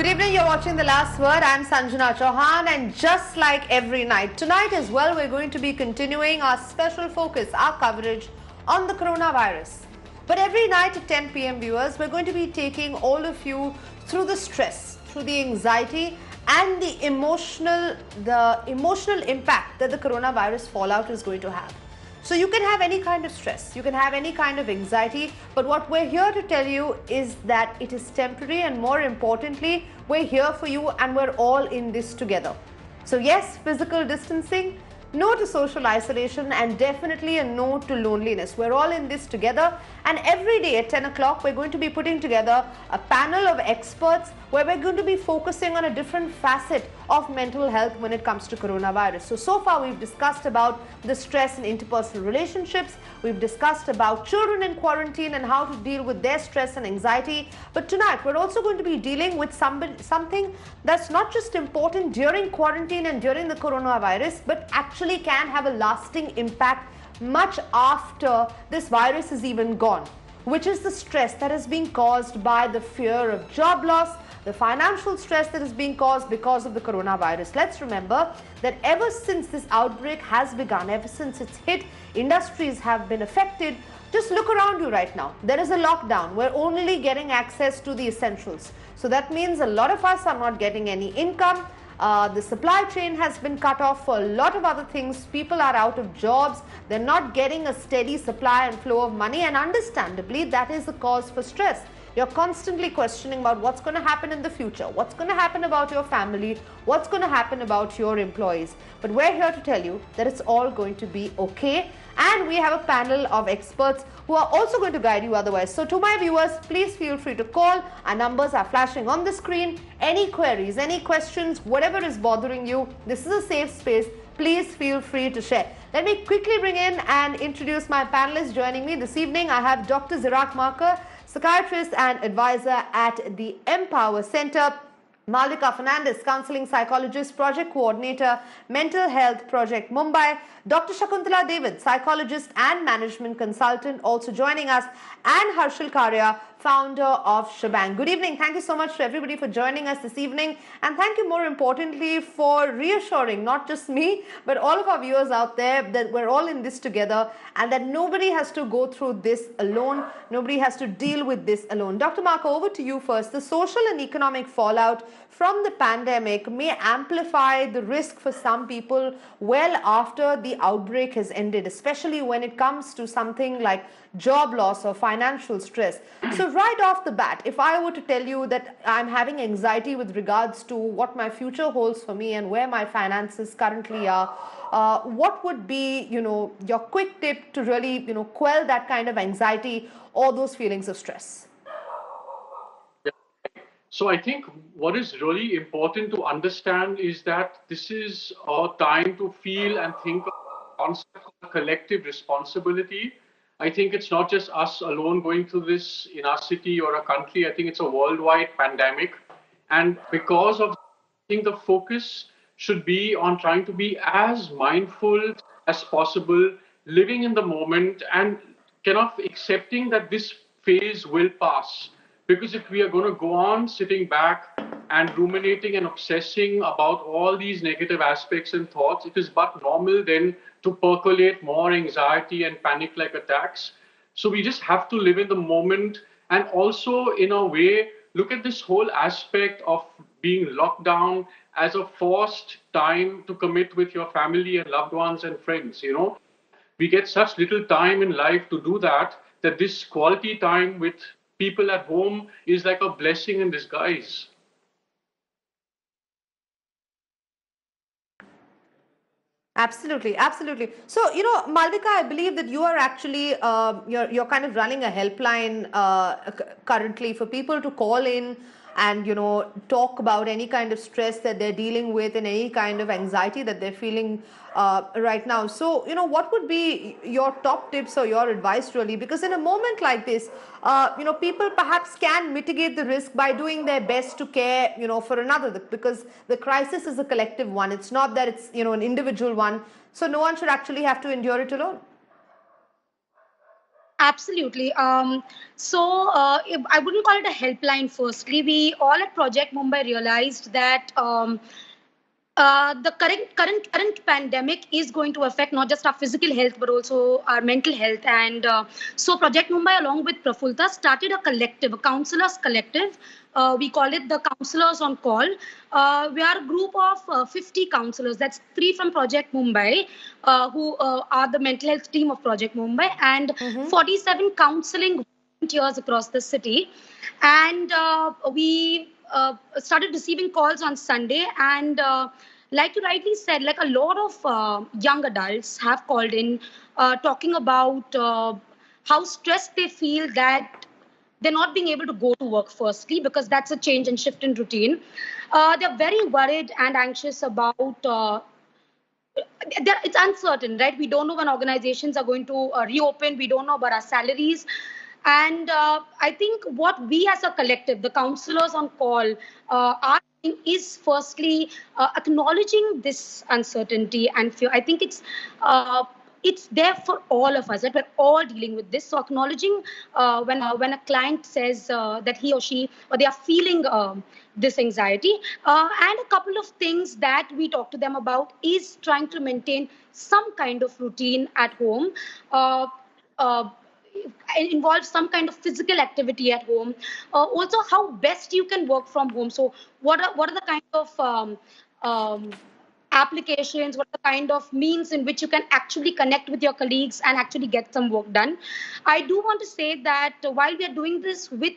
Good evening, you're watching The Last Word. I'm Sanjana Chauhan, and just like every night, tonight as well, we're going to be continuing our special focus, our coverage on the coronavirus. But every night at 10 p.m. viewers, we're going to be taking all of you through the stress, through the anxiety and the emotional impact that the coronavirus fallout is going to have. So you can have any kind of stress, you can have any kind of anxiety, but what we're here to tell you is that it is temporary, and more importantly, we're here for you and we're all in this together. So yes, physical distancing, no to social isolation, and definitely a no to loneliness. We're all in this together, and every day at 10 o'clock we're going to be putting together a panel of experts where we're going to be focusing on a different facet of mental health when it comes to coronavirus. So far we've discussed about the stress in interpersonal relationships, we've discussed about children in quarantine and how to deal with their stress and anxiety, but tonight we're also going to be dealing with something that's not just important during quarantine and during the coronavirus, but actually can have a lasting impact much after this virus is even gone, which is the stress that is being caused by the fear of job loss, the financial stress that is being caused because of the coronavirus. Let's remember that ever since this outbreak has begun, ever since it's hit, industries have been affected. Just look around you right now. There is a lockdown. We're only getting access to the essentials. So that means a lot of us are not getting any income. The supply chain has been cut off for a lot of other things. People are out of jobs. They're not getting a steady supply and flow of money, and understandably that is a cause for stress. You're constantly questioning about what's going to happen in the future, what's going to happen about your family, what's going to happen about your employees. But we're here to tell you that it's all going to be okay, and we have a panel of experts who are also going to guide you otherwise. So to my viewers, please feel free to call. Our numbers are flashing on the screen. Any queries, any questions, whatever is bothering you, this is a safe space. Please feel free to share. Let me quickly bring in and introduce my panelists joining me this evening. I have Dr. Zirak Marker, psychiatrist and advisor at the Empower Center; Malvika Fernandes, counseling psychologist, project coordinator, mental health project Mumbai; Dr. Shakuntala David, psychologist and management consultant, also joining us; and Harshal Karya, founder of Shebang. Good evening. Thank you so much to everybody for joining us this evening, and thank you more importantly for reassuring not just me but all of our viewers out there that we're all in this together and that nobody has to go through this alone, nobody has to deal with this alone. Dr. Marco, over to you first. The social and economic fallout from the pandemic may amplify the risk for some people well after the outbreak has ended, especially when it comes to something like job loss or financial stress. So right off the bat, if I were to tell you that I'm having anxiety with regards to what my future holds for me and where my finances currently are, what would be, your quick tip to really, quell that kind of anxiety or those feelings of stress? So I think what is really important to understand is that this is a time to feel and think of the concept of collective responsibility. I think it's not just us alone going through this in our city or a country. I think it's a worldwide pandemic. And because of, I think the focus should be on trying to be as mindful as possible, living in the moment and kind of accepting that this phase will pass. Because if we are going to go on sitting back and ruminating and obsessing about all these negative aspects and thoughts, it is but normal then to percolate more anxiety and panic-like attacks. So we just have to live in the moment and also, in a way, look at this whole aspect of being locked down as a forced time to commit with your family and loved ones and friends. We get such little time in life to do that this quality time with people at home is like a blessing in disguise. Absolutely, absolutely. So, Malvika, I believe that you are actually, you're kind of running a helpline currently for people to call in and, talk about any kind of stress that they're dealing with and any kind of anxiety that they're feeling right now. So, what would be your top tips or your advice really? Because in a moment like this, people perhaps can mitigate the risk by doing their best to care, for another, because the crisis is a collective one. It's not that it's, an individual one. So no one should actually have to endure it alone. Absolutely. I wouldn't call it a helpline. Firstly, we all at Project Mumbai realized that the current pandemic is going to affect not just our physical health but also our mental health. And so Project Mumbai, along with Prafulta, started a collective, a counselors collective. We call it the Counselors on Call. We are a group of 50 counselors. That's three from Project Mumbai, who are the mental health team of Project Mumbai, and 47 counseling volunteers across the city. And we started receiving calls on Sunday. And like you rightly said, like a lot of young adults have called in, talking about how stressed they feel that they're not being able to go to work, firstly, because that's a change and shift in routine. They're very worried and anxious about it's uncertain, right? We don't know when organizations are going to reopen. We don't know about our salaries. And I think what we as a collective, the counselors on call, are doing is firstly acknowledging this uncertainty and fear. I think it's there for all of us, right? We're all dealing with this. So acknowledging when a client says that he or she or they are feeling this anxiety, and a couple of things that we talk to them about is trying to maintain some kind of routine at home. Uh, uh, involves some kind of physical activity at home. Also, how best you can work from home. So, what are the kind of applications, what are the kind of means in which you can actually connect with your colleagues and actually get some work done. I do want to say that while we are doing this with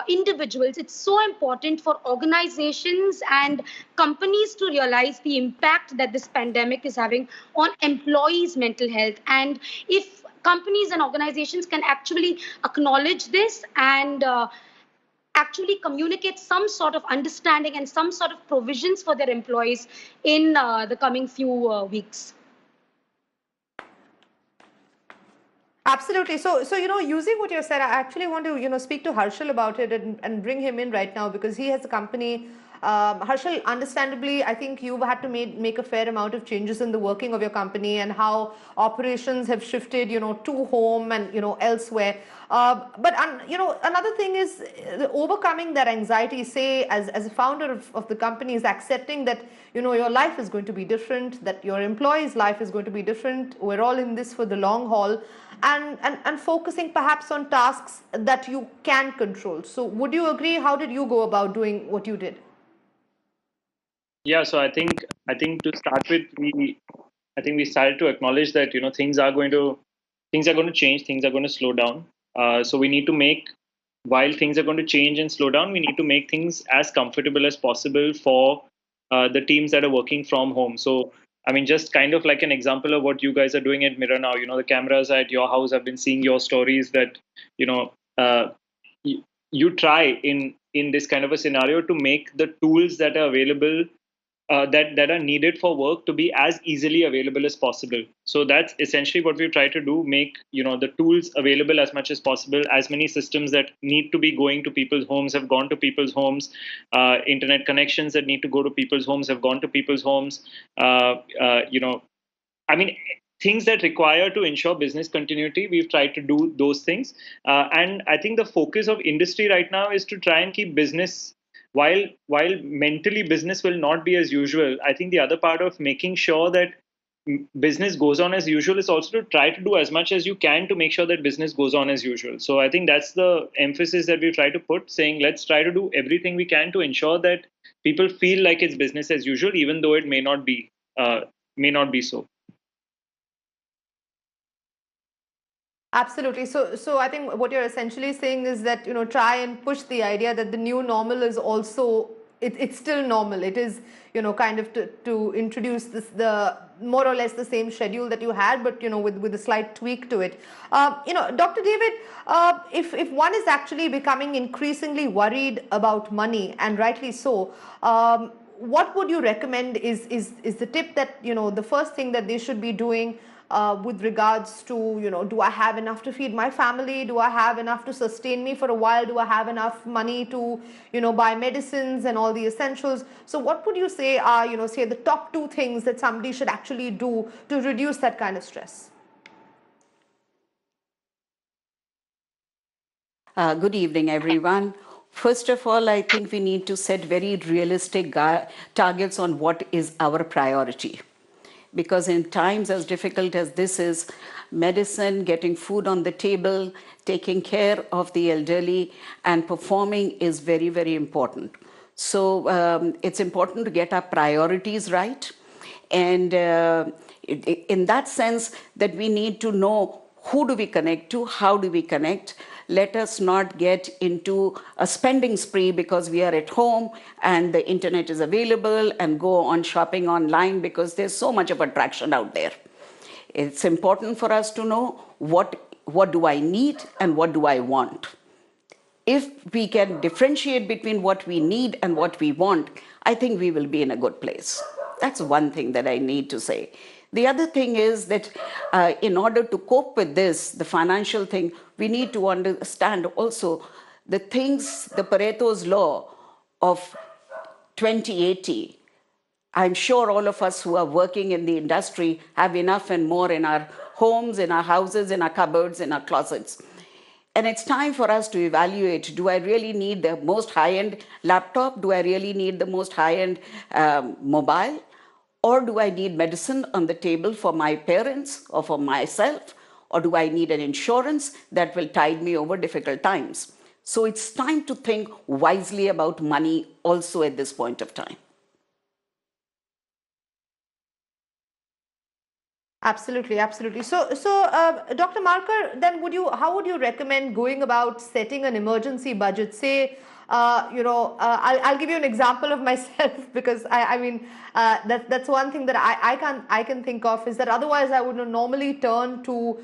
individuals, it's so important for organizations and companies to realize the impact that this pandemic is having on employees' mental health. And if companies and organizations can actually acknowledge this and actually communicate some sort of understanding and some sort of provisions for their employees in the coming few weeks. Absolutely. So, using what you said, I actually want to, speak to Harshal about it and bring him in right now because he has a company. Harshal, understandably, I think you've had to make a fair amount of changes in the working of your company and how operations have shifted, to home and, elsewhere. Another thing is overcoming that anxiety, say, as a founder of the company, is accepting that, your life is going to be different, that your employee's life is going to be different. We're all in this for the long haul. And focusing perhaps on tasks that you can control. So would you agree? How did you go about doing what you did? Yeah, so I think to start with, we started to acknowledge that things are going to change, things are going to slow down. So we need to make while things are going to change and slow down, we need to make things as comfortable as possible for the teams that are working from home. So I mean, just kind of like an example of what you guys are doing at Mirror now. The cameras at your house. I've been seeing your stories that you know uh, you try in this kind of a scenario to make the tools that are available that are needed for work to be as easily available as possible. So that's essentially what we try to do: make the tools available as much as possible. As many systems that need to be going to people's homes have gone to people's homes. Internet connections that need to go to people's homes have gone to people's homes. I mean, things that require to ensure business continuity, we've tried to do those things. And I think the focus of industry right now is to try and keep business, while mentally business will not be as usual. I think the other part of making sure that business goes on as usual is also to try to do as much as you can to make sure that business goes on as usual. So I think that's the emphasis that we try to put, saying let's try to do everything we can to ensure that people feel like it's business as usual, even though it may not be so. Absolutely. So I think what you're essentially saying is that, try and push the idea that the new normal is also, it's still normal. It is, kind of to introduce the more or less the same schedule that you had, but, with a slight tweak to it. Dr. David, if one is actually becoming increasingly worried about money, and rightly so, what would you recommend is the tip that, the first thing that they should be doing with regards to, do I have enough to feed my family? Do I have enough to sustain me for a while? Do I have enough money to, buy medicines and all the essentials? So what would you say are, say the top two things that somebody should actually do to reduce that kind of stress? Good evening, everyone. First of all, I think we need to set very realistic targets on what is our priority. Because in times as difficult as this is, medicine, getting food on the table, taking care of the elderly, and performing is very, very important. So it's important to get our priorities right. And in that sense, that we need to know who do we connect to, how do we connect. Let us not get into a spending spree because we are at home and the internet is available and go on shopping online because there's so much of attraction out there. It's important for us to know what do I need and what do I want. If we can differentiate between what we need and what we want, I think we will be in a good place. That's one thing that I need to say. The other thing is that in order to cope with this, the financial thing, we need to understand also the things, the Pareto's law of 2080. I'm sure all of us who are working in the industry have enough and more in our homes, in our houses, in our cupboards, in our closets. And it's time for us to evaluate, do I really need the most high-end laptop? Do I really need the most high-end mobile? Or do I need medicine on the table for my parents or for myself? Or do I need an insurance that will tide me over difficult times? So it's time to think wisely about money also at this point of time. Absolutely, absolutely. So, Dr. Markar, then how would you recommend going about setting an emergency budget? Say, I'll give you an example of myself because I mean, that's one thing that I can think of is that otherwise I would normally turn to,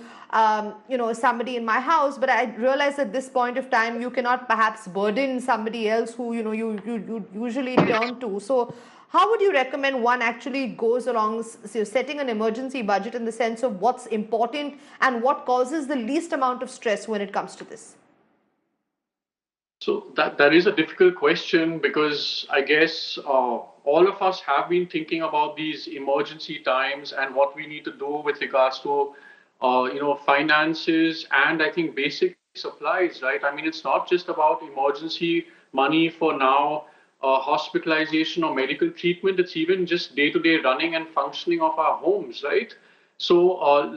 somebody in my house, but I realize at this point of time you cannot perhaps burden somebody else who, you usually turn to. So, how would you recommend one actually goes along setting an emergency budget in the sense of what's important and what causes the least amount of stress when it comes to this? So that is a difficult question because I guess all of us have been thinking about these emergency times and what we need to do with regards to finances and I think basic supplies, right? I mean, it's not just about emergency money for now, hospitalization or medical treatment. It's even just day-to-day running and functioning of our homes, right? So,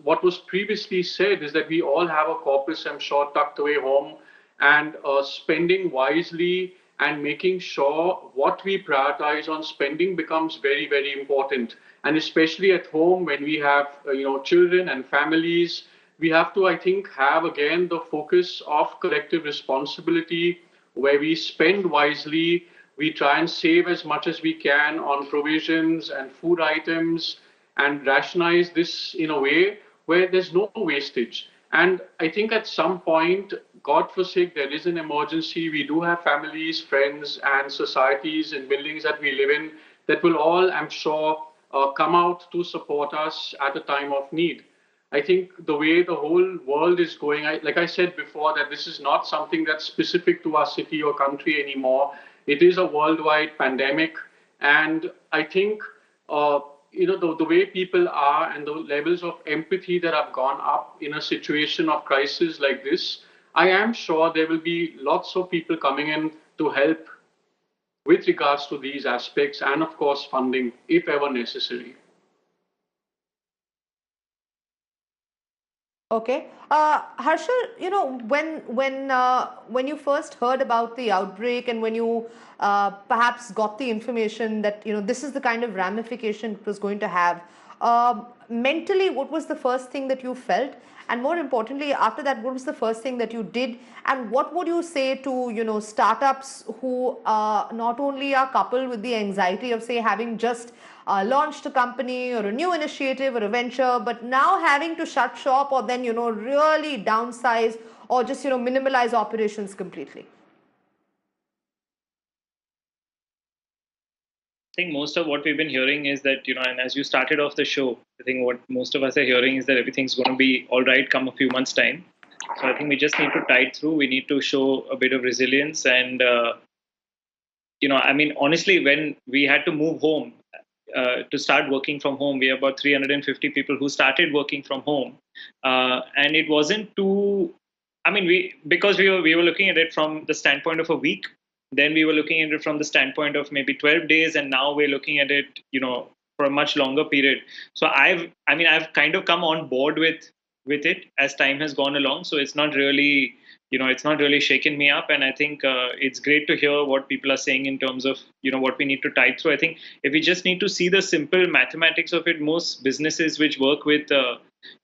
what was previously said is that we all have a corpus, I'm sure, tucked away home, and spending wisely and making sure what we prioritize on spending becomes very, very important. And especially at home when we have children and families, we have to, I think, have again the focus of collective responsibility where we spend wisely, we try and save as much as we can on provisions and food items and rationalize this in a way where there's no wastage. And I think at some point, God forsake, there is an emergency. We do have families, friends, and societies and buildings that we live in that will all, I'm sure, come out to support us at a time of need. I think the way the whole world is going, like I said before, that this is not something that's specific to our city or country anymore. It is a worldwide pandemic. And I think, the way people are and the levels of empathy that have gone up in a situation of crisis like this, I am sure there will be lots of people coming in to help with regards to these aspects and, of course, funding if ever necessary. Okay, Harshal, when you first heard about the outbreak and when you perhaps got the information that this is the kind of ramification it was going to have, mentally, what was the first thing that you felt? And more importantly, after that, what was the first thing that you did? And what would you say to startups who not only are coupled with the anxiety of say having just launched a company or a new initiative or a venture, but now having to shut shop or then really downsize or just minimalize operations completely? I think most of what we've been hearing is that, and as you started off the show, I think what most of us are hearing is that everything's going to be all right come a few months' time. So I think we just need to tide through. We need to show a bit of resilience. And, I mean, honestly, when we had to move home to start working from home, we have about 350 people who started working from home. And it wasn't too I mean, because we were looking at it from the standpoint of a week, then we were looking at it from the standpoint of maybe 12 days, and now we're looking at it, for a much longer period. So I've kind of come on board with it as time has gone along. So it's not really, it's not really shaken me up, and I think it's great to hear what people are saying in terms of what we need to tide through. I think if we just need to see the simple mathematics of it, most businesses which work with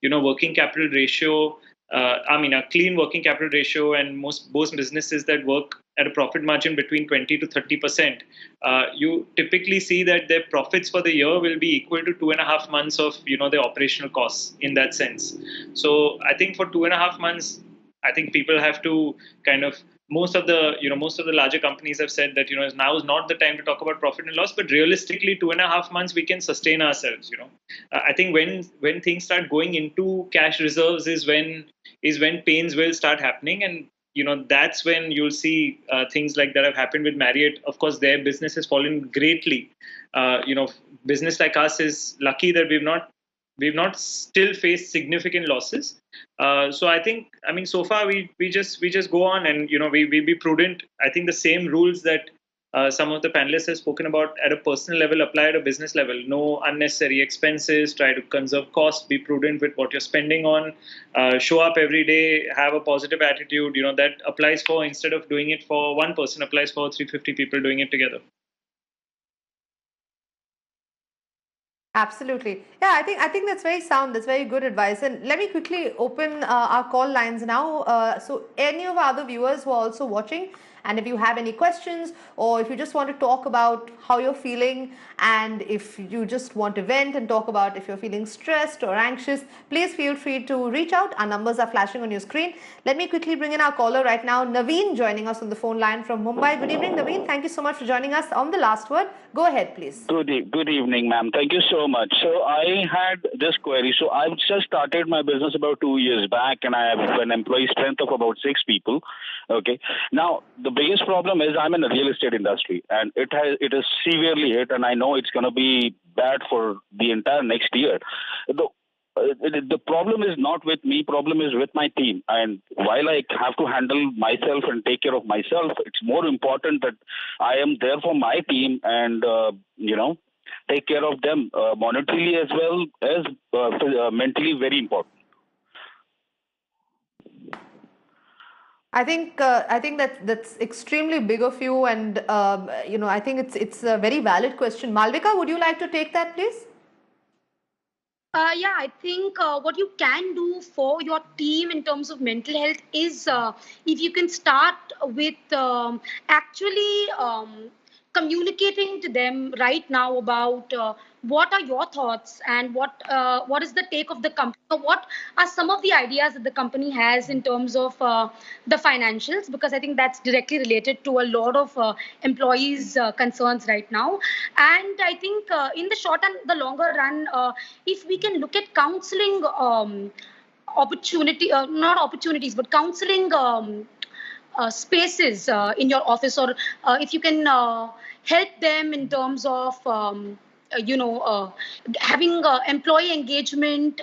working capital ratio, a clean working capital ratio, and most businesses that work at a profit margin between 20 to 30%, you typically see that their profits for the year will be equal to 2.5 months of their operational costs in that sense. So I think for 2.5 months, I think people have to kind of, most of the larger companies have said that now is not the time to talk about profit and loss, but realistically 2.5 months we can sustain ourselves. I think when things start going into cash reserves is when pains will start happening, and that's when you'll see things like that have happened with Marriott. Of course, their business has fallen greatly. Business like us is lucky that we've not still faced significant losses. So so far we just go on, and we be prudent. I think the same rules that some of the panelists have spoken about at a personal level apply at a business level. No unnecessary expenses. Try to conserve costs. Be prudent with what you're spending on. Show up every day. Have a positive attitude. That applies for, instead of doing it for one person, applies for 350 people doing it together. Absolutely. Yeah, I think that's very sound. That's very good advice. And let me quickly open our call lines now. So any of our other viewers who are also watching, and if you have any questions, or if you just want to talk about how you're feeling, and if you just want to vent and talk about if you're feeling stressed or anxious, please feel free to reach out. Our numbers are flashing on your screen. Let me quickly bring in our caller right now, Naveen, joining us on the phone line from Mumbai. Good evening, Naveen. Thank you so much for joining us on The Last Word. Go ahead, please. Good evening, ma'am. Thank you so much. So I had this query. So I've just started my business about 2 years back, and I have an employee strength of about 6 people. Okay. Now the biggest problem is I'm in the real estate industry, and it is severely hit, and I know it's going to be bad for the entire next year. The problem is not with me. Problem is with my team. And while I have to handle myself and take care of myself, it's more important that I am there for my team and take care of them monetarily as well as mentally. Very important. I think that's extremely big of you, and I think it's a very valid question. Malvika, would you like to take that, please? Yeah, I think what you can do for your team in terms of mental health is if you can start with actually communicating to them right now about what are your thoughts and what is the take of the company, or what are some of the ideas that the company has in terms of the financials, because I think that's directly related to a lot of employees' concerns right now. And I think in the short and the longer run, if we can look at counseling not opportunities, but counseling spaces in your office, or if you can help them in terms of having employee engagement,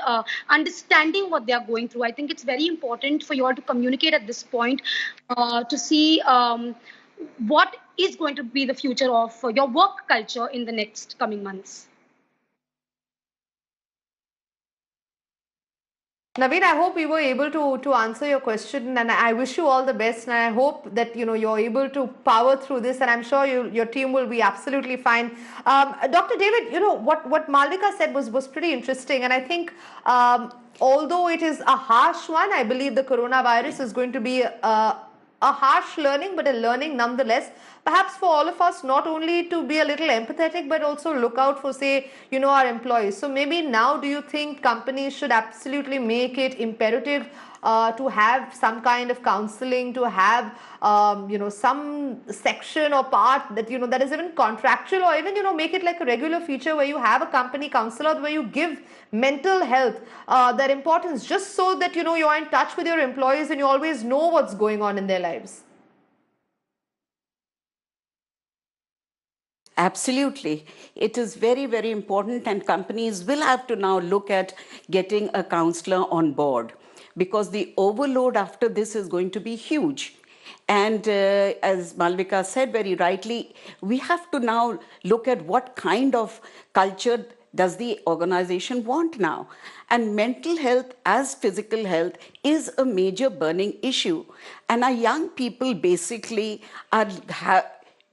understanding what they are going through. I think it's very important for you all to communicate at this point to see what is going to be the future of your work culture in the next coming months. Naveen, I hope we were able to answer your question, and I wish you all the best, and I hope that you're able to power through this, and I'm sure your team will be absolutely fine. Dr. David, what Malvika said was pretty interesting, and I think although it is a harsh one, I believe the coronavirus is going to be a harsh learning, but a learning nonetheless. Perhaps for all of us, not only to be a little empathetic, but also look out for, say, our employees. So maybe now, do you think companies should absolutely make it imperative to have some kind of counseling, to have some section or part that that is even contractual, or even make it like a regular feature where you have a company counselor, where you give mental health that importance, just so that you're in touch with your employees and you always know what's going on in their lives? Absolutely. It is very, very important, and companies will have to now look at getting a counselor on board. because the overload after this is going to be huge. And as Malvika said very rightly, we have to now look at what kind of culture does the organization want now. And mental health, as physical health, is a major burning issue. And our young people basically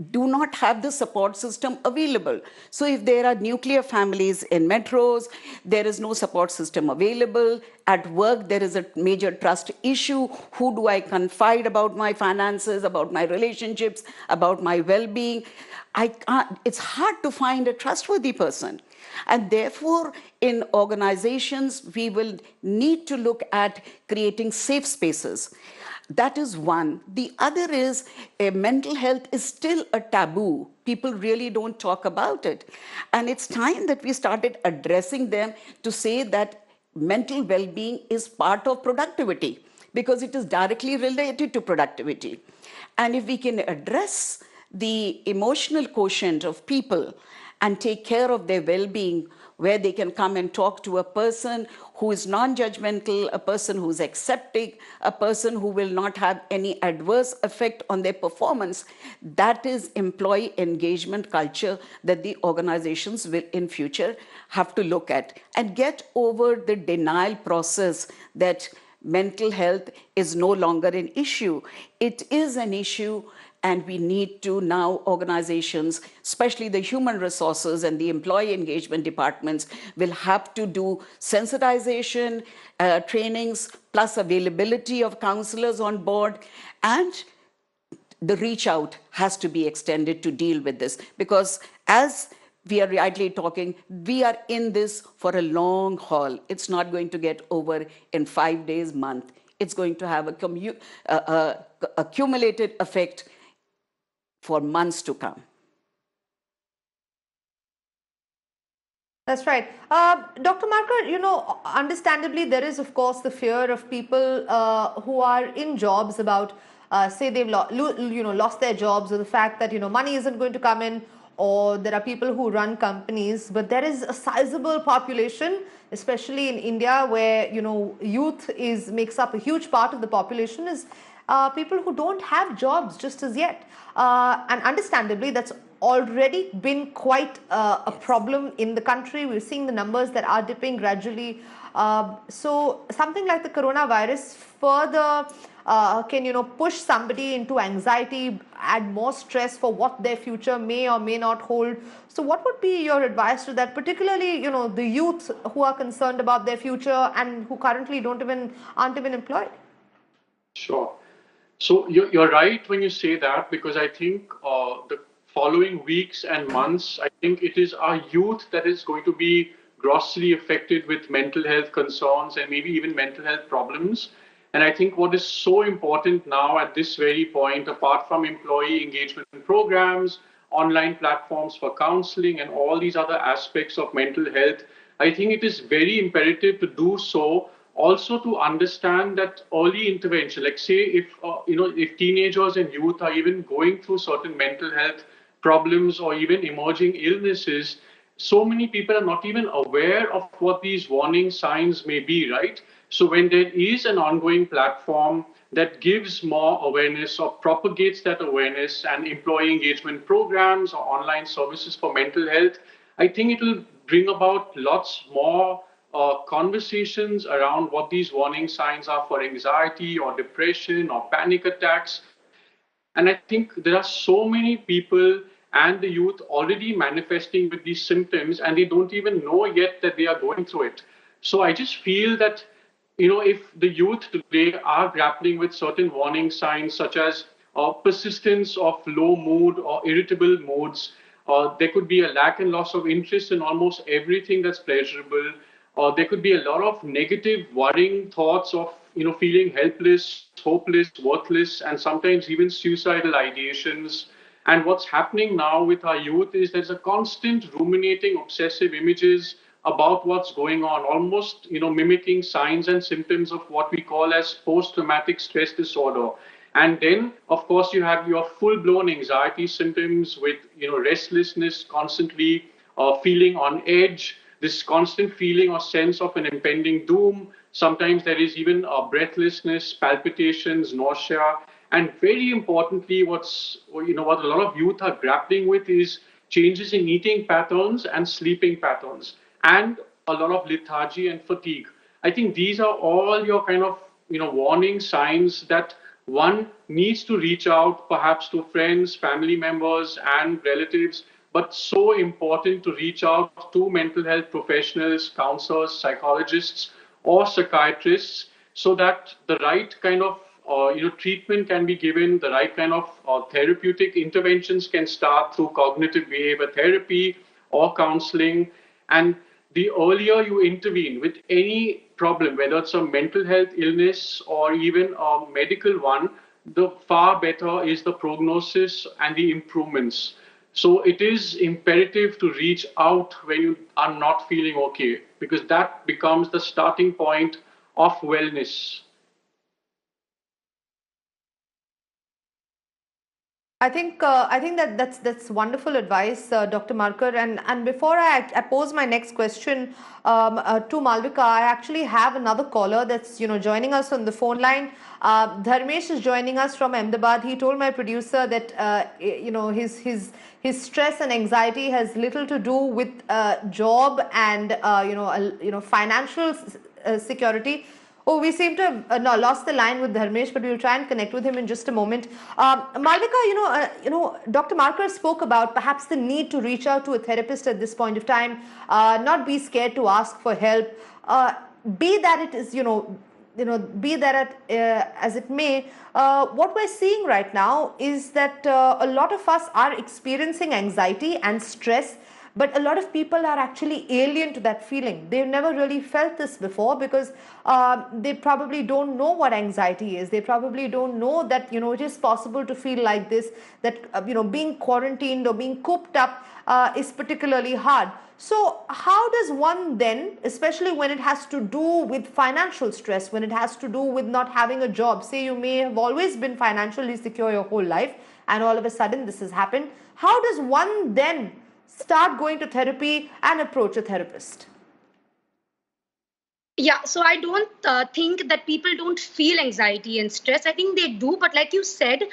do not have the support system available. So if there are nuclear families in metros, there is no support system available. At work, there is a major trust issue. Who do I confide about my finances, about my relationships, about my well-being? It's hard to find a trustworthy person. And therefore, in organizations, we will need to look at creating safe spaces. That is one. The other is mental health is still a taboo. People really don't talk about it. And it's time that we started addressing them to say that mental well-being is part of productivity because it is directly related to productivity. And if we can address the emotional quotient of people and take care of their well-being, where they can come and talk to a person who is non-judgmental, a person who's accepting, a person who will not have any adverse effect on their performance. That is employee engagement culture that the organizations will in future have to look at and get over the denial process that mental health is no longer an issue. It is an issue. And we need to now, organizations, especially the human resources and the employee engagement departments, will have to do sensitization, trainings, plus availability of counselors on board. And the reach out has to be extended to deal with this. Because as we are rightly talking, we are in this for a long haul. It's not going to get over in 5 days, month. It's going to have a cumulative effect for months to come. That's right. Dr. Marker, understandably, there is, of course, the fear of people who are in jobs about, say, they've lost their jobs, or the fact that, money isn't going to come in, or there are people who run companies. But there is a sizable population, especially in India, where, youth makes up a huge part of the population, is people who don't have jobs just as yet. And understandably, that's already been quite a problem in the country. We're seeing the numbers that are dipping gradually. So something like the coronavirus further can, push somebody into anxiety, add more stress for what their future may or may not hold. So what would be your advice to that, particularly, the youth who are concerned about their future and who currently aren't even employed? Sure. So you're right when you say that, because I think the following weeks and months, I think it is our youth that is going to be grossly affected with mental health concerns and maybe even mental health problems. And I think what is so important now at this very point, apart from employee engagement programs, online platforms for counseling, and all these other aspects of mental health, I think it is very imperative to do so also to understand that early intervention, like say if teenagers and youth are even going through certain mental health problems or even emerging illnesses, so many people are not even aware of what these warning signs may be, right? So when there is an ongoing platform that gives more awareness or propagates that awareness, and employee engagement programs or online services for mental health, I think it will bring about lots more conversations around what these warning signs are for anxiety or depression or panic attacks. And I think there are so many people and the youth already manifesting with these symptoms, and they don't even know yet that they are going through it. So I just feel that, if the youth today are grappling with certain warning signs, such as persistence of low mood or irritable moods, there could be a lack and loss of interest in almost everything that's pleasurable. There could be a lot of negative, worrying thoughts of, feeling helpless, hopeless, worthless, and sometimes even suicidal ideations. And what's happening now with our youth is there's a constant ruminating, obsessive images about what's going on, almost, mimicking signs and symptoms of what we call as post-traumatic stress disorder. And then, of course, you have your full-blown anxiety symptoms with, restlessness, constantly feeling on edge, this constant feeling or sense of an impending doom, Sometimes there is even breathlessness, palpitations, nausea, and very importantly, what a lot of youth are grappling with is changes in eating patterns and sleeping patterns, and a lot of lethargy and fatigue. I think these are all your kind of warning signs that one needs to reach out perhaps to friends, family members, and relatives, but so important to reach out to mental health professionals, counselors, psychologists, or psychiatrists, so that the right kind of treatment can be given, the right kind of therapeutic interventions can start through cognitive behavior therapy or counseling. And the earlier you intervene with any problem, whether it's a mental health illness or even a medical one, the far better is the prognosis and the improvements. So it is imperative to reach out when you are not feeling okay, because that becomes the starting point of wellness. I think that's wonderful advice, Dr. Markar. And before I pose my next question to Malvika, I actually have another caller that's joining us on the phone line. Dharmesh is joining us from Ahmedabad. He told my producer that his stress and anxiety has little to do with job and financial security. Oh, we seem to have lost the line with Dharmesh, but we'll try and connect with him in just a moment. Malvika, Dr. Markar spoke about perhaps the need to reach out to a therapist at this point of time, not be scared to ask for help. Be that it is, be that as it may, what we're seeing right now is that a lot of us are experiencing anxiety and stress, but a lot of people are actually alien to that feeling. They've never really felt this before because they probably don't know what anxiety is. They probably don't know that it is possible to feel like this, that being quarantined or being cooped up is particularly hard. So how does one then, especially when it has to do with financial stress, when it has to do with not having a job, say you may have always been financially secure your whole life and all of a sudden this has happened, how does one then start going to therapy and approach a therapist? Yeah, so I don't think that people don't feel anxiety and stress. I think they do, but like you said,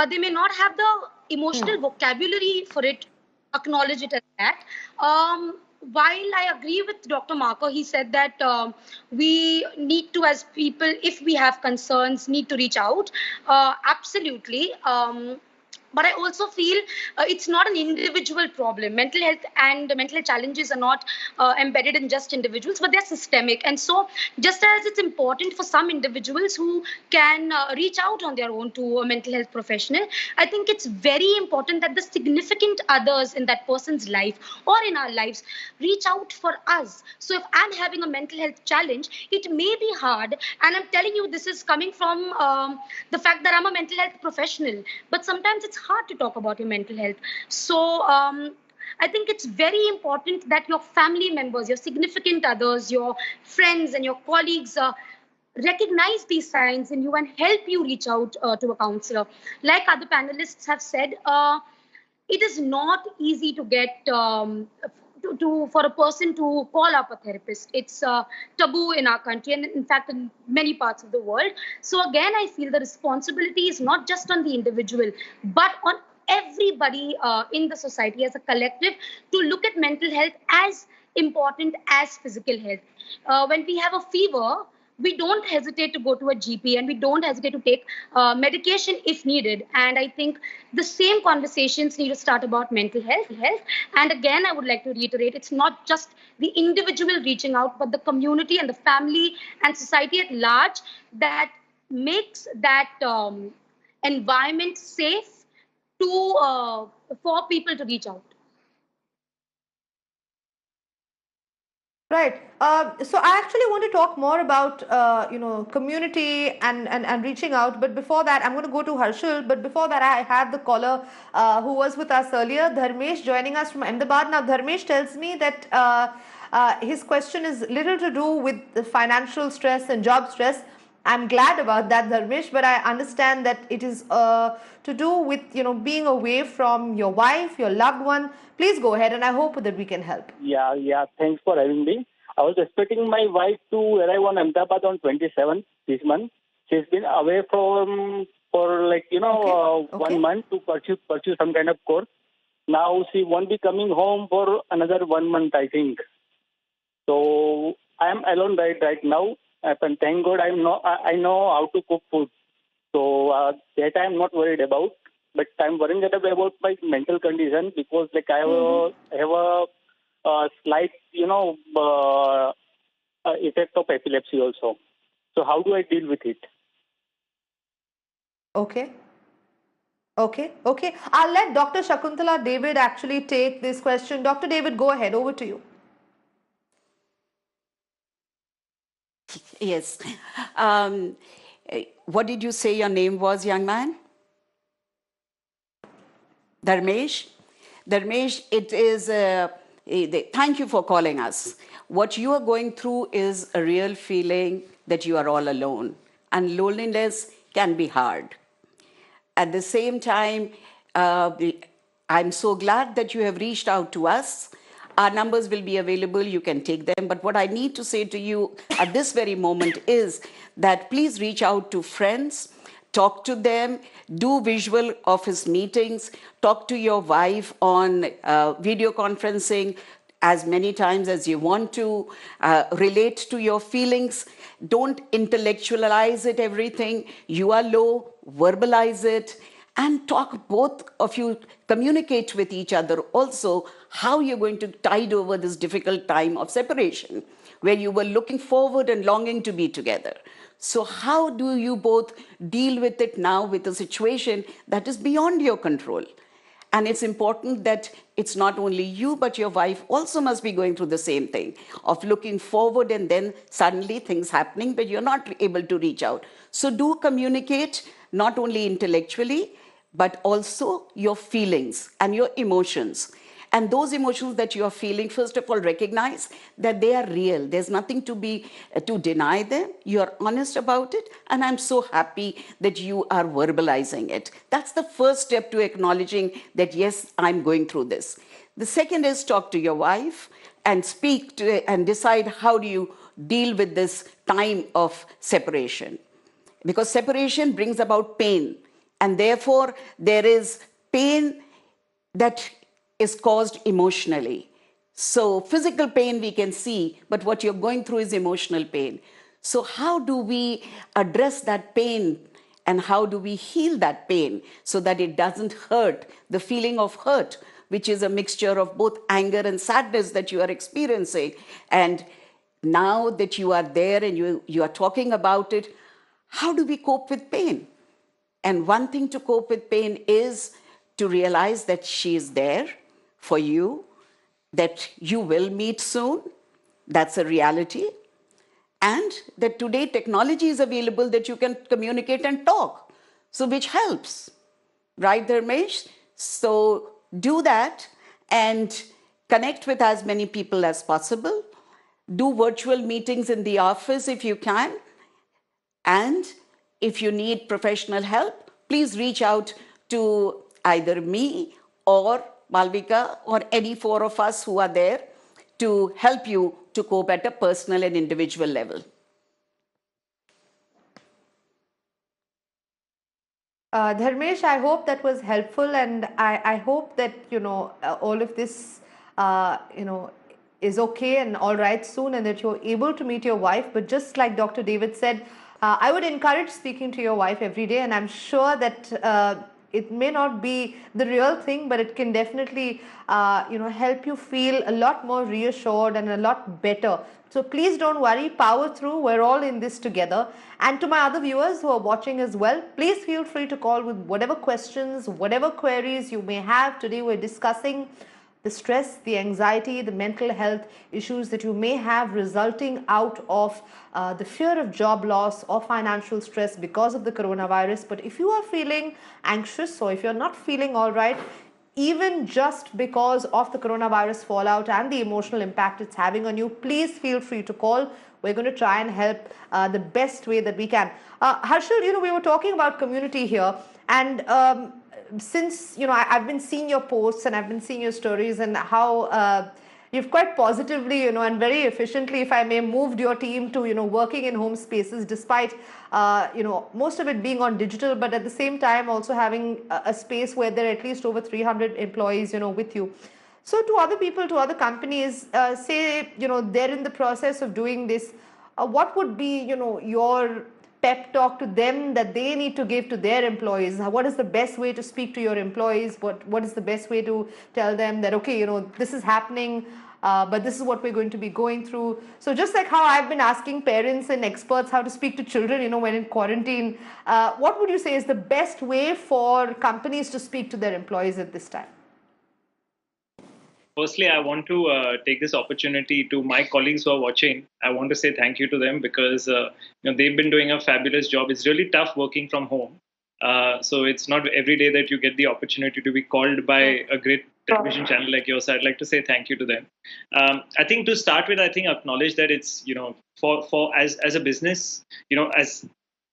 they may not have the emotional vocabulary for it, acknowledge it as that. While I agree with Dr. Marker, he said that we need to, as people, if we have concerns, need to reach out. Absolutely. But I also feel it's not an individual problem. Mental health and mental health challenges are not embedded in just individuals, but they're systemic. And so just as it's important for some individuals who can reach out on their own to a mental health professional, I think it's very important that the significant others in that person's life or in our lives reach out for us. So if I'm having a mental health challenge, it may be hard. And I'm telling you, this is coming from the fact that I'm a mental health professional. But sometimes it's hard to talk about your mental health. So I think it's very important that your family members, your significant others, your friends and your colleagues recognize these signs in you and help you reach out to a counselor. Like other panelists have said, it is not easy to get for a person to call up a therapist. It's taboo in our country and in fact in many parts of the world. So again, I feel the responsibility is not just on the individual, but on everybody in the society as a collective to look at mental health as important as physical health. When we have a fever, we don't hesitate to go to a GP and we don't hesitate to take medication if needed. And I think the same conversations need to start about mental health. And again, I would like to reiterate, it's not just the individual reaching out, but the community and the family and society at large that makes that environment safe to for people to reach out. Right. So I actually want to talk more about community and reaching out. But before that, I'm going to go to Harshal. But before that, I have the caller who was with us earlier, Dharmesh, joining us from Ahmedabad. Now, Dharmesh tells me that his question is little to do with the financial stress and job stress. I'm glad about that, Dharmesh, but I understand that it is to do with being away from your wife, your loved one. Please go ahead, and I hope that we can help. Yeah. Thanks for having me. I was expecting my wife to arrive on Ahmedabad on 27th this month. She's been away for 1 month to pursue some kind of course. Now she won't be coming home for another 1 month, I think. So I am alone right now. And thank God I know how to cook food. So that I am not worried about. But I'm worried about my mental condition because I have a slight effect of epilepsy also. So how do I deal with it? Okay. I'll let Dr. Shakuntala David actually take this question. Dr. David, go ahead. Over to you. Yes. What did you say your name was, young man? Dharmesh? Dharmesh, it is, thank you for calling us. What you are going through is a real feeling that you are all alone, and loneliness can be hard. At the same time, I'm so glad that you have reached out to us. Our numbers will be available, you can take them. But what I need to say to you at this very moment is that please reach out to friends, talk to them, do visual office meetings, talk to your wife on video conferencing as many times as you want to, relate to your feelings. Don't intellectualize it, everything. You are low, verbalize it, and talk, both of you communicate with each other also how you're going to tide over this difficult time of separation, where you were looking forward and longing to be together. So how do you both deal with it now with a situation that is beyond your control? And it's important that it's not only you, but your wife also must be going through the same thing of looking forward and then suddenly things happening, but you're not able to reach out. So do communicate, not only intellectually, but also your feelings and your emotions. And those emotions that you are feeling, first of all, recognize that they are real. There's nothing to deny them. You are honest about it. And I'm so happy that you are verbalizing it. That's the first step to acknowledging that, yes, I'm going through this. The second is talk to your wife and speak to and decide how do you deal with this time of separation. Because separation brings about pain. And therefore, there is pain that is caused emotionally. So physical pain we can see, but what you're going through is emotional pain. So how do we address that pain and how do we heal that pain so that it doesn't hurt, the feeling of hurt, which is a mixture of both anger and sadness that you are experiencing. And now that you are there and you are talking about it, how do we cope with pain? And one thing to cope with pain is to realize that she is there for you, that you will meet soon. That's a reality. And that today technology is available that you can communicate and talk. So which helps, right, Dharmesh? So do that and connect with as many people as possible. Do virtual meetings in the office if you can. And if you need professional help, please reach out to either me or Malvika or any four of us who are there to help you to cope at a personal and individual level. Dharmesh, I hope that was helpful, and I hope that all of this is okay and all right soon, and that you're able to meet your wife. But just like Dr. David said, I would encourage speaking to your wife every day, and I'm sure that it may not be the real thing, but it can definitely help you feel a lot more reassured and a lot better. So please don't worry, power through. We're all in this together. And to my other viewers who are watching as well, please feel free to call with whatever questions, whatever queries you may have. Today we're discussing the stress, the anxiety, the mental health issues that you may have resulting out of the fear of job loss or financial stress because of the coronavirus. But if you are feeling anxious or if you're not feeling all right, even just because of the coronavirus fallout and the emotional impact it's having on you, please feel free to call. We're going to try and help the best way that we can. Harshal, we were talking about community here, and since I've been seeing your posts and I've been seeing your stories and how you've quite positively, and very efficiently, if I may, moved your team to, working in home spaces, despite, most of it being on digital, but at the same time also having a space where there are at least over 300 employees, with you. So to other people, to other companies, say, they're in the process of doing this, what would be, your pep talk to them that they need to give to their employees? What is the best way to speak to your employees? What is the best way to tell them that, okay, this is happening, but this is what we're going to be going through. So just like how I've been asking parents and experts how to speak to children, when in quarantine, what would you say is the best way for companies to speak to their employees at this time? Firstly, I want to take this opportunity to my colleagues who are watching. I want to say thank you to them because they've been doing a fabulous job. It's really tough working from home. So it's not every day that you get the opportunity to be called by a great television channel like yours. So I'd like to say thank you to them. I think to start with, I think acknowledge that it's, for as a business, as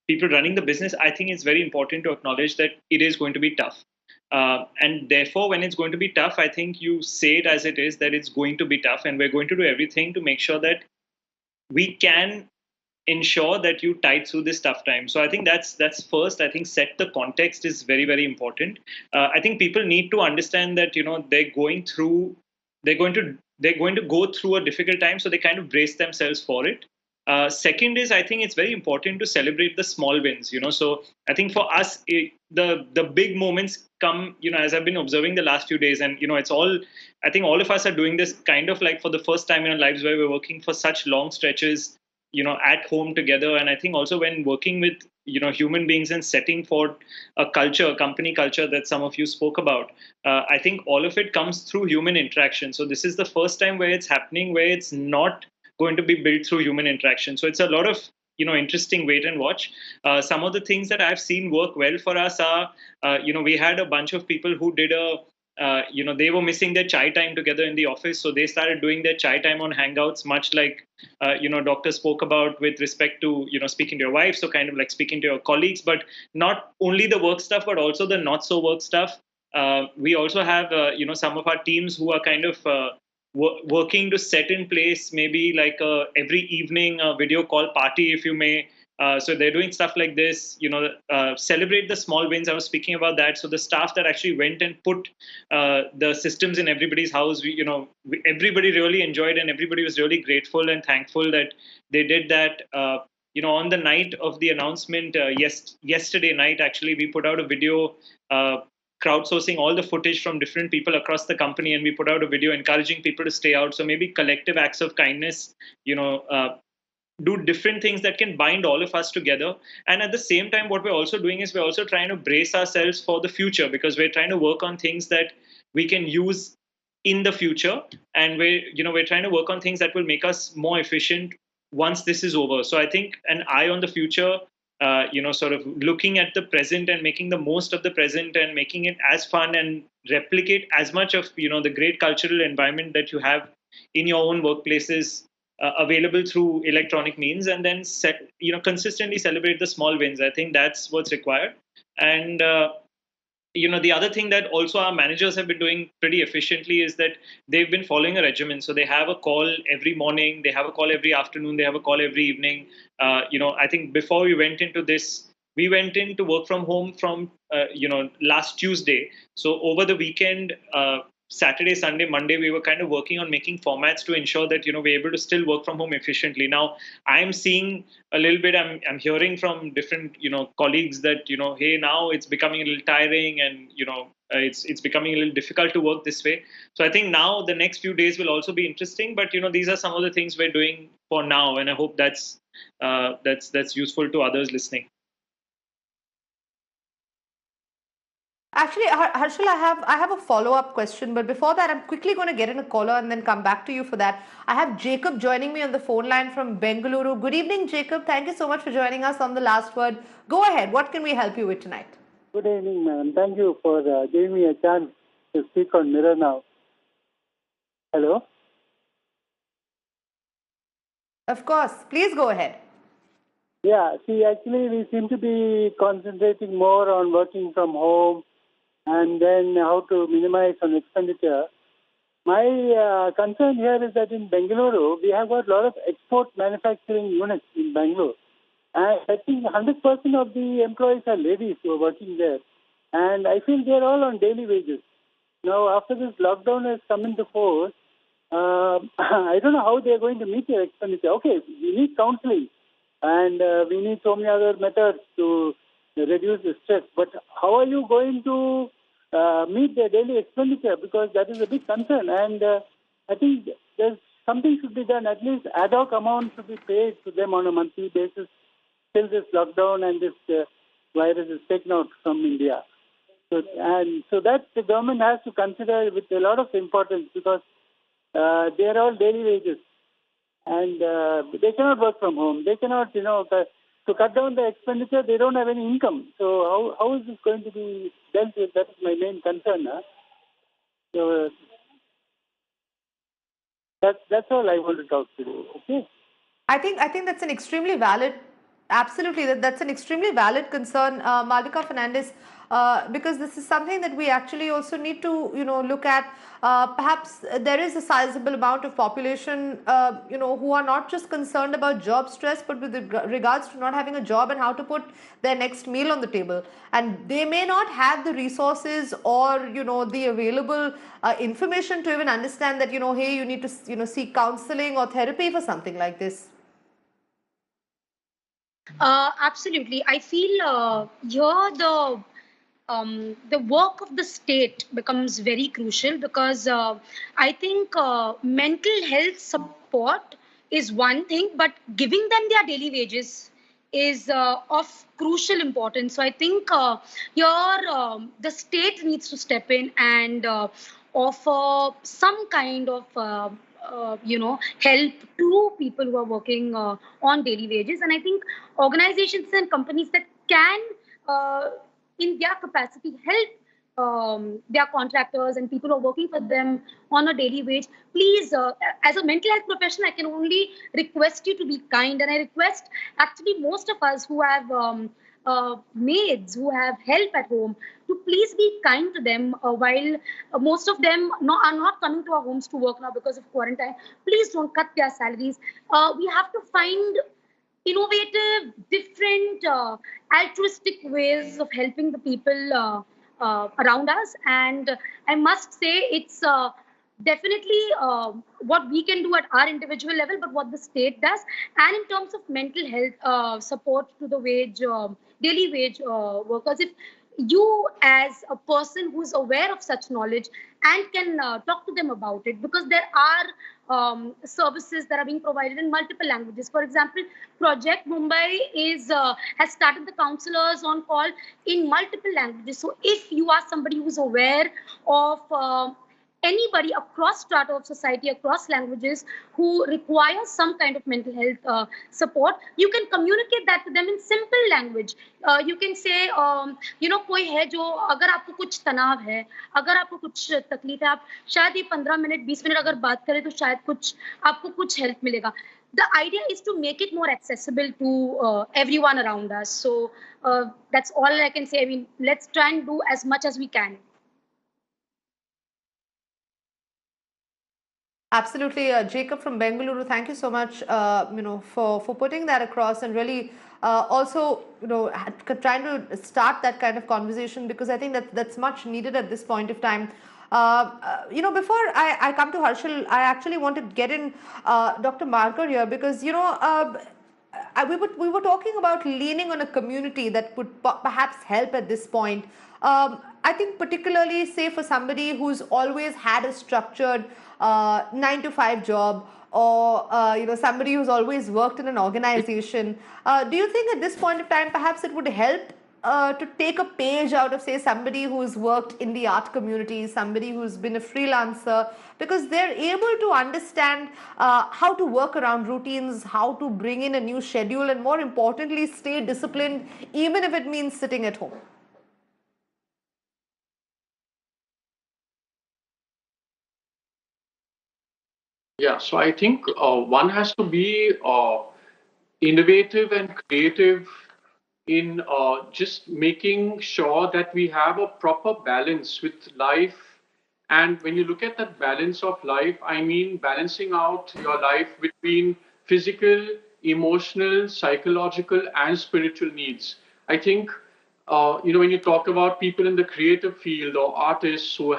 people running the business, I think it's very important to acknowledge that it is going to be tough. And therefore, when it's going to be tough, I think you say it as it is, that it's going to be tough, and we're going to do everything to make sure that we can ensure that you tide through this tough time. So I think that's first. I think set the context is very, very important. I think people need to understand that they're going to go through a difficult time, so they kind of brace themselves for it. Second is, I think it's very important to celebrate the small wins. So I think for us, the big moments come, as I've been observing the last few days, and it's all. I think all of us are doing this kind of like for the first time in our lives, where we're working for such long stretches, at home together. And I think also when working with human beings and setting for a company culture that some of you spoke about, I think all of it comes through human interaction. So this is the first time where it's happening, where it's not going to be built through human interaction. So it's a lot of interesting wait and watch. Some of the things that I've seen work well for us are, we had a bunch of people who did they were missing their chai time together in the office, so they started doing their chai time on Hangouts, much like doctor spoke about with respect to speaking to your wife, so kind of like speaking to your colleagues, but not only the work stuff, but also the not so work stuff. We also have some of our teams who are kind of working to set in place maybe like every evening a video call party, if you may. So they're doing stuff like this, celebrate the small wins. I was speaking about that. So the staff that actually went and put the systems in everybody's house, everybody really enjoyed, and everybody was really grateful and thankful that they did that. On the night of the announcement, yesterday night, actually, we put out a video crowdsourcing all the footage from different people across the company, and we put out a video encouraging people to stay out. So maybe collective acts of kindness, do different things that can bind all of us together. And at the same time, what we're also doing is we're also trying to brace ourselves for the future, because we're trying to work on things that we can use in the future, and we're trying to work on things that will make us more efficient once this is over. So I think an eye on the future, sort of looking at the present and making the most of the present and making it as fun and replicate as much of the great cultural environment that you have in your own workplaces available through electronic means, and then consistently celebrate the small wins. I think that's what's required. And the other thing that also our managers have been doing pretty efficiently is that they've been following a regimen. So they have a call every morning, they have a call every afternoon, they have a call every evening. I think before we went into this, we went in to work from home from last Tuesday. So over the weekend, Saturday, Sunday, Monday, we were kind of working on making formats to ensure that we're able to still work from home efficiently. Now, I'm seeing a little bit. I'm hearing from different colleagues that hey, now it's becoming a little tiring, and it's becoming a little difficult to work this way. So I think now the next few days will also be interesting. But these are some of the things we're doing for now, and I hope that's useful to others listening. Actually, Harshal, I have a follow-up question, but before that, I'm quickly going to get in a caller and then come back to you for that. I have Jacob joining me on the phone line from Bengaluru. Good evening, Jacob. Thank you so much for joining us on The Last Word. Go ahead. What can we help you with tonight? Good evening, ma'am. Thank you for giving me a chance to speak on Mirror now. Hello? Of course. Please go ahead. Yeah, see, actually, we seem to be concentrating more on working from home and then how to minimize on expenditure. My concern here is that in Bengaluru, we have got a lot of export manufacturing units in Bangalore. And I think 100% of the employees are ladies who are working there. And I feel they're all on daily wages. Now, after this lockdown has come into force, I don't know how they're going to meet their expenditure. Okay, we need counseling and we need so many other methods to reduce the stress. But how are you going to meet their daily expenditure? Because that is a big concern. And I think there's something should be done. At least ad hoc amount should be paid to them on a monthly basis till this lockdown and this virus is taken out from India. So that the government has to consider with a lot of importance because they are all daily wages and they cannot work from home. They cannot, to cut down the expenditure, they don't have any income. So how is this going to be dealt with? That is my main concern. So that's all I want to talk to you. Okay. I think that's an extremely valid, absolutely, that's an extremely valid concern, Malvika Fernandes, because this is something that we actually also need to, look at. Perhaps there is a sizable amount of population, who are not just concerned about job stress, but with regards to not having a job and how to put their next meal on the table. And they may not have the resources or, the available information to even understand that, hey, you need to, seek counseling or therapy for something like this. Absolutely. I feel here the work of the state becomes very crucial because I think mental health support is one thing, but giving them their daily wages is of crucial importance. So I think here the state needs to step in and offer some kind of help to people who are working on daily wages. And I think organizations and companies that can in their capacity help their contractors and people who are working for them on a daily wage. Please, as a mental health professional, I can only request you to be kind, and I request actually most of us who have maids who have help at home to please be kind to them while most of them are not coming to our homes to work now because of quarantine. Please don't cut their salaries. We have to find innovative, different, altruistic ways of helping the people around us. And I must say, it's definitely what we can do at our individual level, but what the state does. And in terms of mental health support to the daily wage workers, if you as a person who's aware of such knowledge and can talk to them about it, because there are services that are being provided in multiple languages. For example, Project Mumbai has started the counselors on call in multiple languages. So if you are somebody who's aware of anybody across strata of society, across languages, who require some kind of mental health support, you can communicate that to them in simple language. You can say, कोई है जो अगर आपको कुछ तनाव है, अगर आपको कुछ तकलीफ है, आप शायद ये 15 मिनट 20 मिनट अगर बात करें तो शायद आपको कुछ हेल्प मिलेगा. The idea is to make it more accessible to everyone around us. So that's all I can say. I mean, let's try and do as much as we can. Absolutely, Jacob from Bengaluru. Thank you so much, for putting that across and really also, trying to start that kind of conversation, because I think that's much needed at this point of time. Before I come to Harshal, I actually want to get in Dr. Markar here, because we were talking about leaning on a community that would perhaps help at this point. I think particularly, say, for somebody who's always had a structured 9-to-5 job, or somebody who's always worked in an organization. Do you think at this point of time perhaps it would help to take a page out of, say, somebody who's worked in the art community, somebody who's been a freelancer, because they're able to understand how to work around routines, how to bring in a new schedule, and more importantly, stay disciplined, even if it means sitting at home? Yeah, so I think one has to be innovative and creative in just making sure that we have a proper balance with life And when you look at that balance of life, I mean balancing out your life between physical, emotional, psychological, and spiritual needs. I think, when you talk about people in the creative field or artists who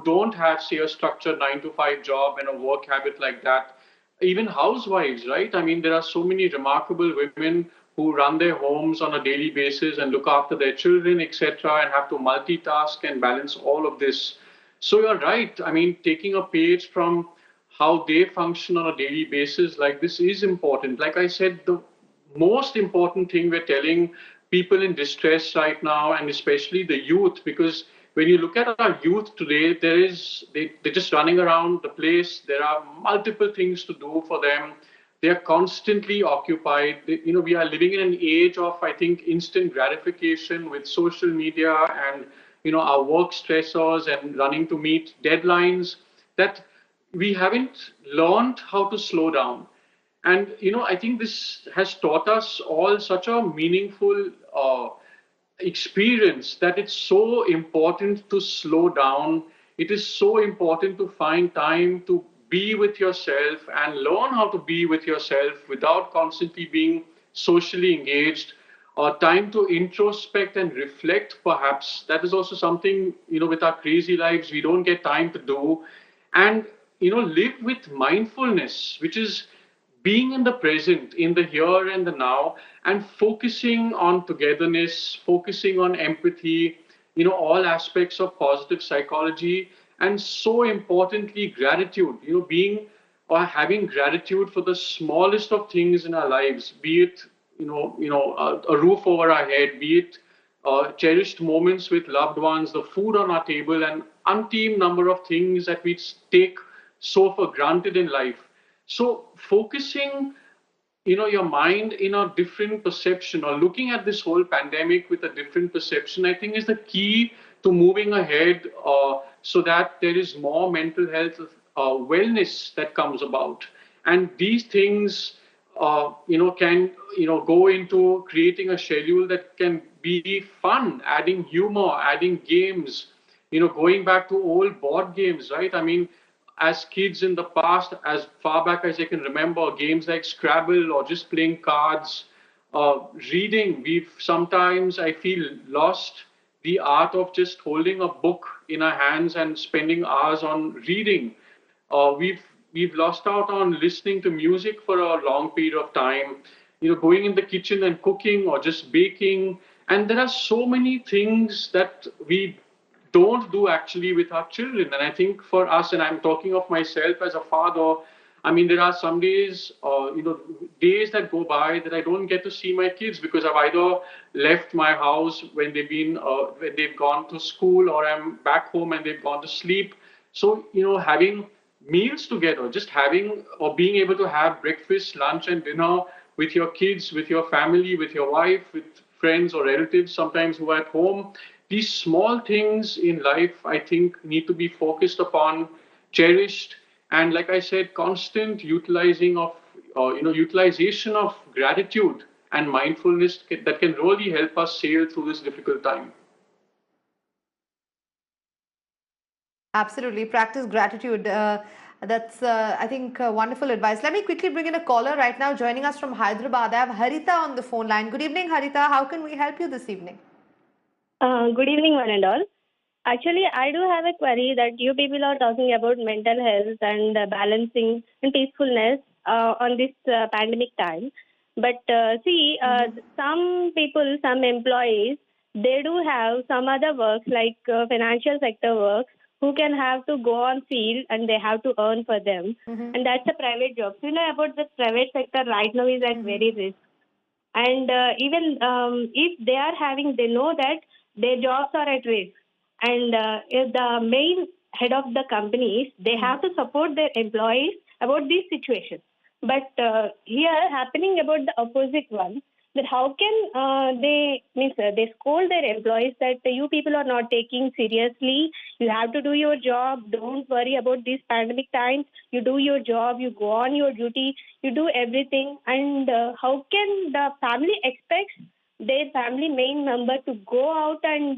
don't have, say, a structured 9 to 5 job and a work habit like that, even housewives, right? I mean, there are so many remarkable women who run their homes on a daily basis and look after their children, etc., and have to multitask and balance all of this. So you're right. I mean, taking a page from how they function on a daily basis like this is important. Like I said, the most important thing we're telling people in distress right now, and especially the youth, because when you look at our youth today, they're just running around the place. There are multiple things to do for them. They are constantly occupied. We are living in an age of, I think, instant gratification with social media and our work stressors and running to meet deadlines, that we haven't learned how to slow down. And I think this has taught us all such a meaningful experience, that it's so important to slow down. It is so important to find time to be with yourself and learn how to be with yourself without constantly being socially engaged, or time to introspect and reflect. Perhaps that is also something, with our crazy lives, we don't get time to do. And live with mindfulness, which is being in the present, in the here and the now, and focusing on togetherness, focusing on empathy, all aspects of positive psychology, and so importantly, gratitude, being or having gratitude for the smallest of things in our lives, be it, a roof over our head, be it cherished moments with loved ones, the food on our table, and umpteen number of things that we take so for granted in life. So focusing, your mind in a different perception, or looking at this whole pandemic with a different perception, I think is the key to moving ahead, so that there is more mental health wellness that comes about. And these things, can, go into creating a schedule that can be fun, adding humor, adding games, going back to old board games, right? I mean, as kids in the past, as far back as I can remember, games like Scrabble or just playing cards, reading, we've sometimes, I feel, lost the art of just holding a book in our hands and spending hours on reading. We've lost out on listening to music for a long period of time, going in the kitchen and cooking or just baking. And there are so many things that we don't do actually with our children. And I think for us, and I'm talking of myself as a father, I mean, there are some days, days that go by that I don't get to see my kids because I've either left my house when when they've gone to school, or I'm back home and they've gone to sleep. So, having meals together, just having or being able to have breakfast, lunch, and dinner with your kids, with your family, with your wife, with friends or relatives sometimes who are at home. These small things in life, I think, need to be focused upon, cherished, and like I said, constant utilization of gratitude and mindfulness that can really help us sail through this difficult time. Absolutely. Practice gratitude. That's, I think, wonderful advice. Let me quickly bring in a caller right now joining us from Hyderabad. I have Harita on the phone line. Good evening, Harita. How can we help you this evening? Good evening, one and all. Actually, I do have a query that you people are talking about mental health and balancing and peacefulness on this pandemic time. But some people, some employees, they do have some other works like financial sector works who can have to go on field and they have to earn for them. And that's a private job. So, about the private sector right now is at very risk. And even if they are having, they know that their jobs are at risk. And if the main head of the companies, they have to support their employees about these situations. But here happening about the opposite one, that how can they scold their employees that you people are not taking seriously. You have to do your job. Don't worry about these pandemic times. You do your job. You go on your duty. You do everything. And how can the family expect their family main member to go out and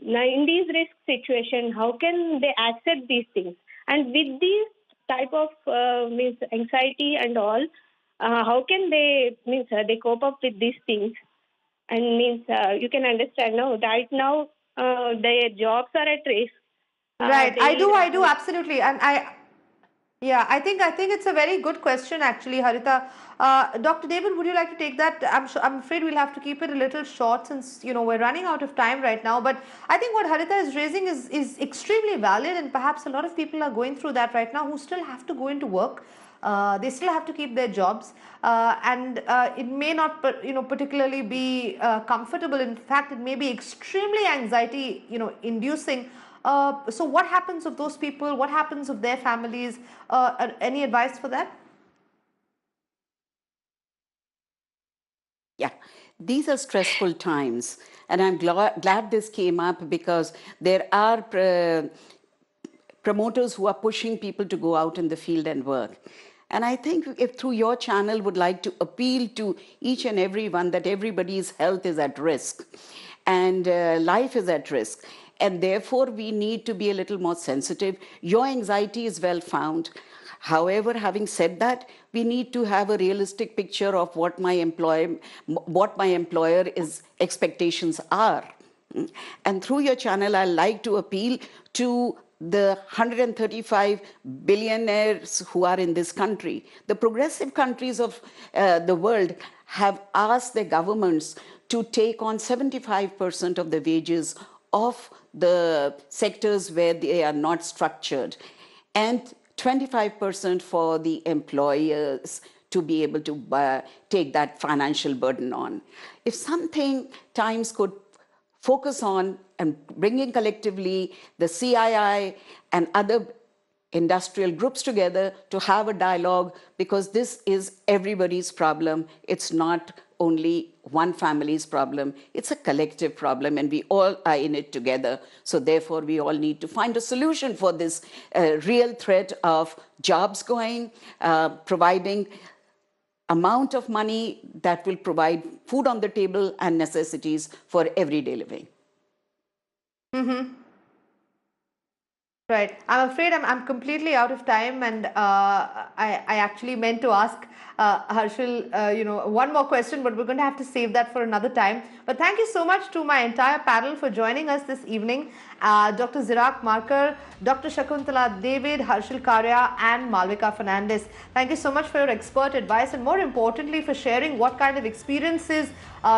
Now, in these risk situation, how can they accept these things? And with these type of means anxiety and all, how can they they cope up with these things? And you can understand now. Right now, their jobs are at risk. Right. I do, absolutely. And yeah, I think it's a very good question actually, Harita. Dr. David, would you like to take that? I'm afraid we'll have to keep it a little short since we're running out of time right now. But I think what Harita is raising is extremely valid, and perhaps a lot of people are going through that right now who still have to go into work. They still have to keep their jobs, and it may not, particularly be comfortable. In fact, it may be extremely anxiety, inducing. So what happens of those people? What happens of their families? Any advice for that? Yeah, these are stressful times, and I'm glad this came up because there are promoters who are pushing people to go out in the field and work. And I think if through your channel would like to appeal to each and every one that everybody's health is at risk and life is at risk. And therefore, we need to be a little more sensitive. Your anxiety is well found. However, having said that, we need to have a realistic picture of what my employer's expectations are. And through your channel, I like to appeal to the 135 billionaires who are in this country. The progressive countries of the world have asked their governments to take on 75% of the wages of the sectors where they are not structured, and 25% for the employers to be able to take that financial burden on. If something Times could focus on and bringing collectively the CII and other industrial groups together to have a dialogue, because this is everybody's problem. It's not only one family's problem. It's a collective problem, and we all are in it together. So therefore, we all need to find a solution for this real threat of jobs going, providing amount of money that will provide food on the table and necessities for everyday living. Mm-hmm. Right. I'm afraid I'm completely out of time, and I actually meant to ask Harshil, one more question, but we're going to have to save that for another time. But thank you so much to my entire panel for joining us this evening. Dr. Zirak Markar, Dr. Shakuntala David, Harshil Karya, and Malvika Fernandes. Thank you so much for your expert advice, and more importantly for sharing what kind of experiences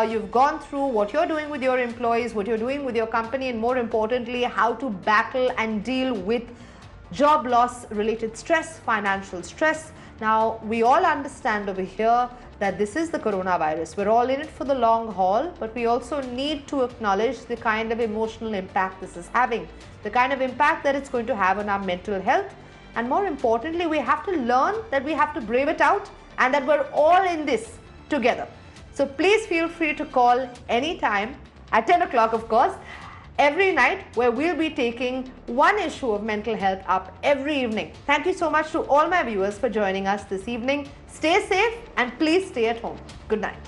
you've gone through, what you're doing with your employees, what you're doing with your company, and more importantly, how to battle and deal with job loss related stress, financial stress. Now, we all understand over here that this is the coronavirus. We're all in it for the long haul, but we also need to acknowledge the kind of emotional impact this is having, the kind of impact that it's going to have on our mental health. And more importantly, we have to learn that we have to brave it out and that we're all in this together. So please feel free to call anytime at 10 o'clock, of course, every night, where we'll be taking one issue of mental health up every evening. Thank you so much to all my viewers for joining us this evening. Stay safe and please stay at home. Good night.